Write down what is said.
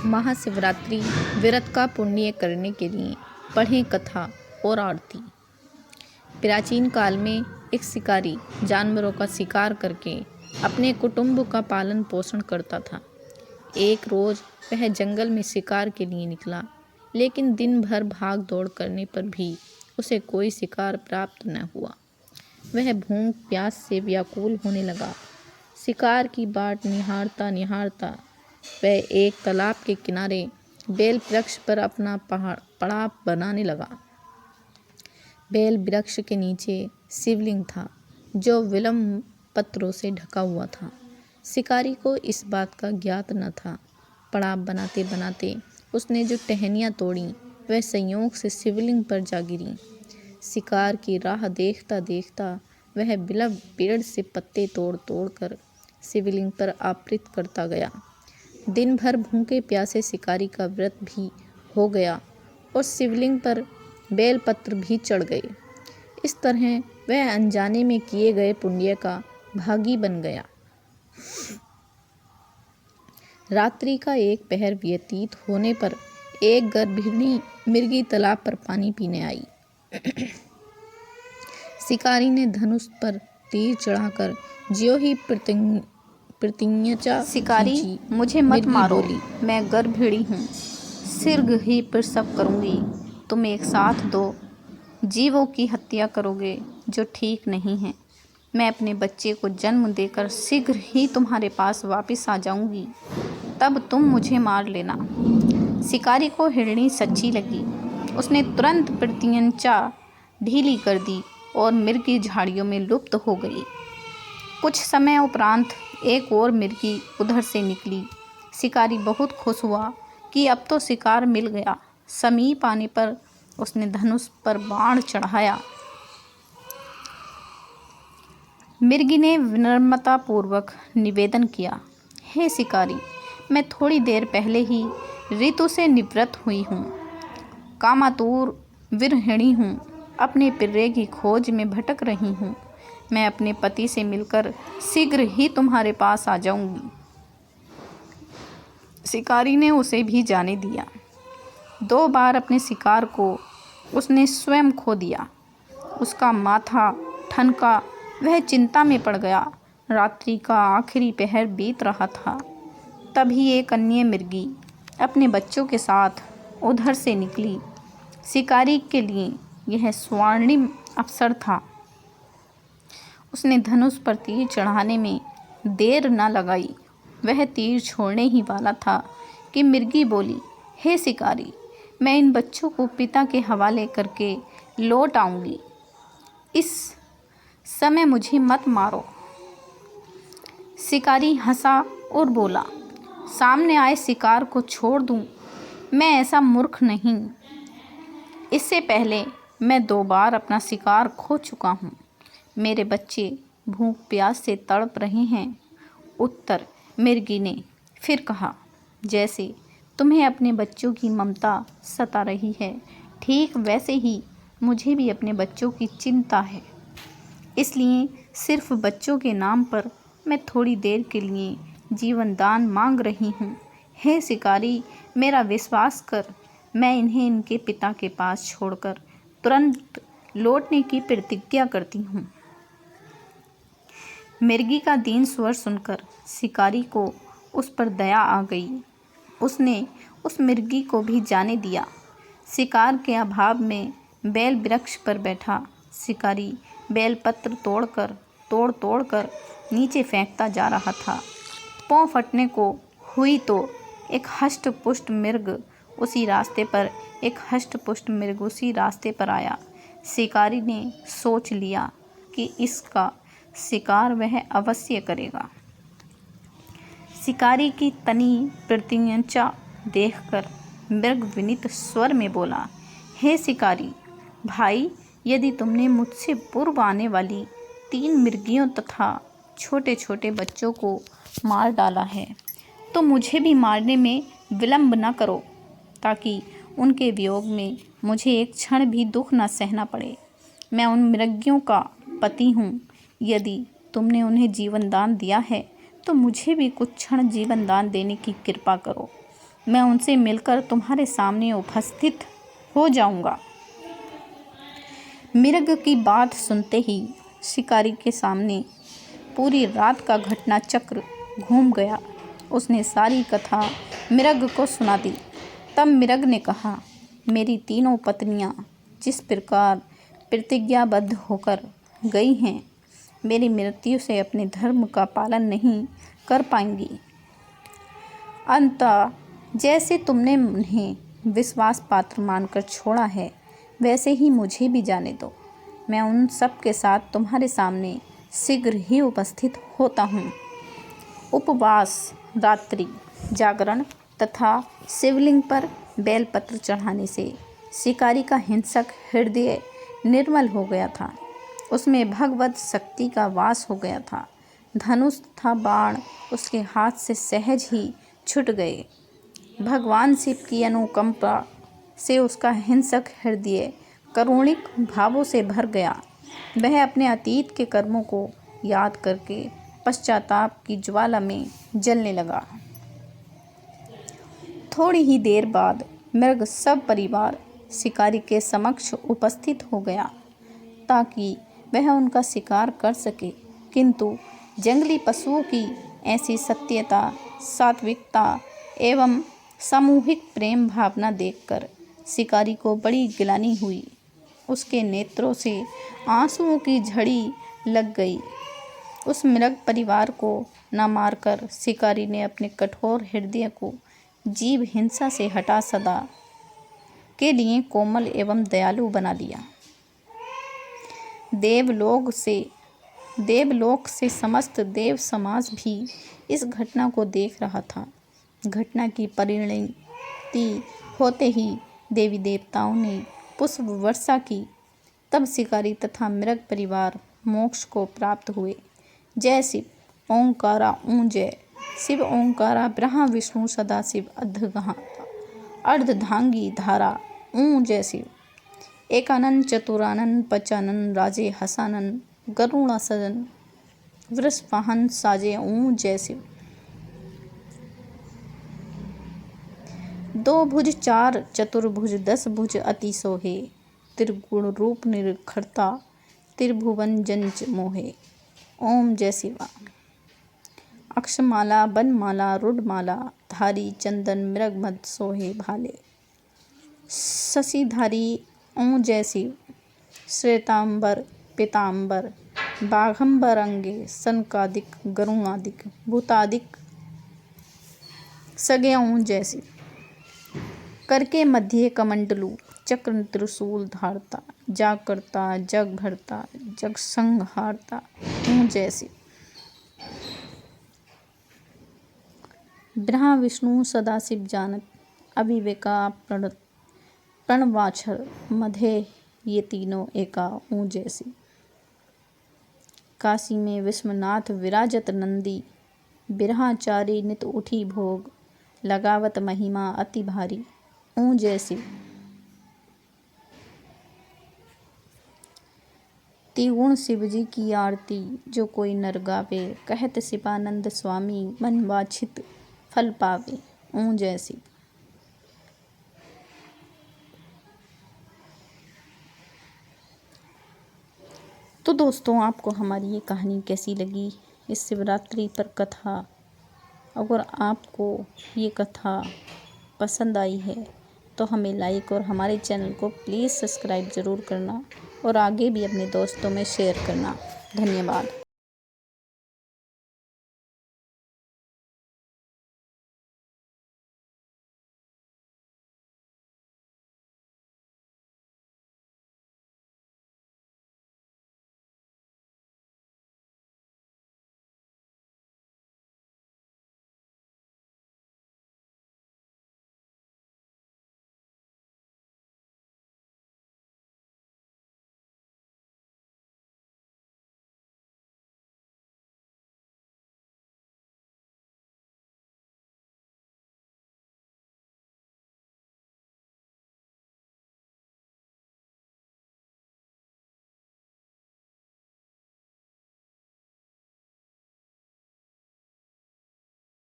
महाशिवरात्रि व्रत का पुण्य करने के लिए पढ़ें कथा और आरती। प्राचीन काल में एक शिकारी जानवरों का शिकार करके अपने कुटुंब का पालन पोषण करता था। एक रोज़ वह जंगल में शिकार के लिए निकला, लेकिन दिन भर भाग दौड़ करने पर भी उसे कोई शिकार प्राप्त न हुआ। वह भूख प्यास से व्याकुल होने लगा। शिकार की बाट निहारता निहारता वह एक तालाब के किनारे बेल वृक्ष पर अपना पड़ाव बनाने लगा। बेल वृक्ष के नीचे शिवलिंग था, जो विलंब पत्रों से ढका हुआ था। शिकारी को इस बात का ज्ञात न था। पड़ाव बनाते बनाते उसने जो टहनियाँ तोड़ी वह संयोग से शिवलिंग पर जा गिरी। शिकार की राह देखता देखता वह विलंब पेड़ से पत्ते तोड़ तोड़ कर शिवलिंग पर अर्पित करता गया। दिन भर भूखे प्यासे शिकारी का व्रत भी हो गया और शिवलिंग पर बेलपत्र भी चढ़ गए। इस तरह वह अनजाने में किए गए पुण्य का भागी बन गया। रात्रि का एक पहर व्यतीत होने पर एक गर्भिणी मिर्गी तालाब पर पानी पीने आई। शिकारी ने धनुष पर तीर चढ़ाकर ज्यों ही प्रतिज्ञा शिकारी, मुझे मत मारो, मैं गर्भिणी हूँ, शीघ्र ही प्रसव करूँगी। तुम एक साथ दो जीवों की हत्या करोगे जो ठीक नहीं है। मैं अपने बच्चे को जन्म देकर शीघ्र ही तुम्हारे पास वापस आ जाऊँगी, तब तुम मुझे मार लेना। शिकारी को हिरणी सच्ची लगी। उसने तुरंत प्रतिज्ञा ढीली कर दी और मिर्गी झाड़ियों में लुप्त हो गई। कुछ समय उपरांत एक और मिर्गी उधर से निकली। शिकारी बहुत खुश हुआ कि अब तो शिकार मिल गया। समीप आने पर उसने धनुष पर बाण चढ़ाया। मिर्गी ने विनम्रतापूर्वक निवेदन किया, हे शिकारी, मैं थोड़ी देर पहले ही ऋतु से निवृत्त हुई हूँ, कामातुर विरहिणी हूँ, अपने पिर्रे की खोज में भटक रही हूँ। मैं अपने पति से मिलकर शीघ्र ही तुम्हारे पास आ जाऊंगी। शिकारी ने उसे भी जाने दिया। 2 बार अपने शिकार को उसने स्वयं खो दिया। उसका माथा ठनका, वह चिंता में पड़ गया। रात्रि का आखिरी पहर बीत रहा था। तभी एक अन्य मिर्गी अपने बच्चों के साथ उधर से निकली। शिकारी के लिए यह स्वर्णिम अवसर था। उसने धनुष पर तीर चढ़ाने में देर न लगाई। वह तीर छोड़ने ही वाला था कि मिर्गी बोली, हे शिकारी, मैं इन बच्चों को पिता के हवाले करके लौट आऊँगी। इस समय मुझे मत मारो। शिकारी हंसा और बोला, सामने आए शिकार को छोड़ दूं? मैं ऐसा मूर्ख नहीं। इससे पहले मैं 2 बार अपना शिकार खो चुका हूँ। मेरे बच्चे भूख प्यास से तड़प रहे हैं। उत्तर मिर्गी ने फिर कहा, जैसे तुम्हें अपने बच्चों की ममता सता रही है, ठीक वैसे ही मुझे भी अपने बच्चों की चिंता है। इसलिए सिर्फ बच्चों के नाम पर मैं थोड़ी देर के लिए जीवन दान मांग रही हूँ। हे शिकारी, मेरा विश्वास कर, मैं इन्हें इनके पिता के पास छोड़कर तुरंत लौटने की प्रतिज्ञा करती हूँ। मिर्गी का दीन स्वर सुनकर शिकारी को उस पर दया आ गई। उसने उस मिर्गी को भी जाने दिया। शिकार के अभाव में बेल वृक्ष पर बैठा शिकारी बेलपत्र तोड़ तोड़ कर नीचे फेंकता जा रहा था। पाँव फटने को हुई तो एक हष्ट-पुष्ट मृग उसी रास्ते पर आया। शिकारी ने सोच लिया कि इसका शिकार वह अवश्य करेगा। शिकारी की तनी प्रतिज्ञा देखकर मृग विनीत स्वर में बोला, हे शिकारी भाई, यदि तुमने मुझसे पूर्व आने वाली 3 मिर्गियों तथा छोटे छोटे बच्चों को मार डाला है, तो मुझे भी मारने में विलंब न करो, ताकि उनके वियोग में मुझे एक क्षण भी दुख न सहना पड़े। मैं उन मृगियों का पति हूँ। यदि तुमने उन्हें जीवन दान दिया है, तो मुझे भी कुछ क्षण जीवन दान देने की कृपा करो। मैं उनसे मिलकर तुम्हारे सामने उपस्थित हो जाऊंगा। मृग की बात सुनते ही शिकारी के सामने पूरी रात का घटना चक्र घूम गया। उसने सारी कथा मृग को सुना दी। तब मृग ने कहा, मेरी तीनों पत्नियां जिस प्रकार प्रतिज्ञाबद्ध होकर गई हैं, मेरी मृत्यु से अपने धर्म का पालन नहीं कर पाएंगी। अंततः जैसे तुमने उन्हें विश्वास पात्र मानकर छोड़ा है, वैसे ही मुझे भी जाने दो। मैं उन सब के साथ तुम्हारे सामने शीघ्र ही उपस्थित होता हूँ। उपवास, रात्रि जागरण तथा शिवलिंग पर बेलपत्र चढ़ाने से शिकारी का हिंसक हृदय निर्मल हो गया था। उसमें भगवत शक्ति का वास हो गया था। धनुष तथा बाण उसके हाथ से सहज ही छूट गए। भगवान शिव की अनुकंपा से उसका हिंसक हृदय करुणिक भावों से भर गया। वह अपने अतीत के कर्मों को याद करके पश्चाताप की ज्वाला में जलने लगा। थोड़ी ही देर बाद मृग सब परिवार शिकारी के समक्ष उपस्थित हो गया ताकि वह उनका शिकार कर सके, किंतु जंगली पशुओं की ऐसी सत्यता, सात्विकता एवं सामूहिक प्रेम भावना देखकर शिकारी को बड़ी गिलानी हुई। उसके नेत्रों से आंसुओं की झड़ी लग गई। उस मृग परिवार को न मारकर शिकारी ने अपने कठोर हृदय को जीव हिंसा से हटा सदा के लिए कोमल एवं दयालु बना लिया। देवलोक से समस्त देव समाज भी इस घटना को देख रहा था। घटना की परिणति होते ही देवी देवताओं ने पुष्प वर्षा की। तब शिकारी तथा मृग परिवार मोक्ष को प्राप्त हुए। जय शिव ओंकारा ऊं जय शिव ओंकारा ब्रह्मा विष्णु सदाशिव अधगहा अर्धधांगी धारा ऊं जय शिव एकानन चतुरानन पचानन राजे हसानन गरुणासनन वृषवाहन साजे ऊं जय शिव। 2 भुज 4 चतुर्भुज 10 भुज अति सोहे त्रिगुण रूप निरखरता त्रिभुवन जंच मोहे ओम जय शिवा। अक्षमाला बनमाला रुडमाला धारी चंदन मृग मद सोहे भाले शशिधारी ओं जय शिव। श्वेतांबर पीतांबर बाघंबर अंगे सनकादिक गरुणादिक भूतादिक सगे ओं जय शिव। करके मध्य कमंडलू चक्र त्रिशूल धारता जागरता जग भरता जग संहारता ओं जय शिव। ब्रह्मा विष्णु सदाशिव जानत अविवेका प्रणवाक्षर मधे ये तीनों एका ओं जय शिव। काशी में विश्वनाथ विराजत नंदी बिरहाचारी नित उठी भोग लगावत महिमा अति भारी ओं जय शिव। त्रिगुण शिव जी की आरती जो कोई नर गावे कहत शिवानंद स्वामी मन वांछित फल पावे ओं जय शिव। तो दोस्तों, आपको हमारी ये कहानी कैसी लगी? इस शिवरात्रि पर कथा, अगर आपको ये कथा पसंद आई है तो हमें लाइक और हमारे चैनल को प्लीज़ सब्सक्राइब ज़रूर करना और आगे भी अपने दोस्तों में शेयर करना। धन्यवाद।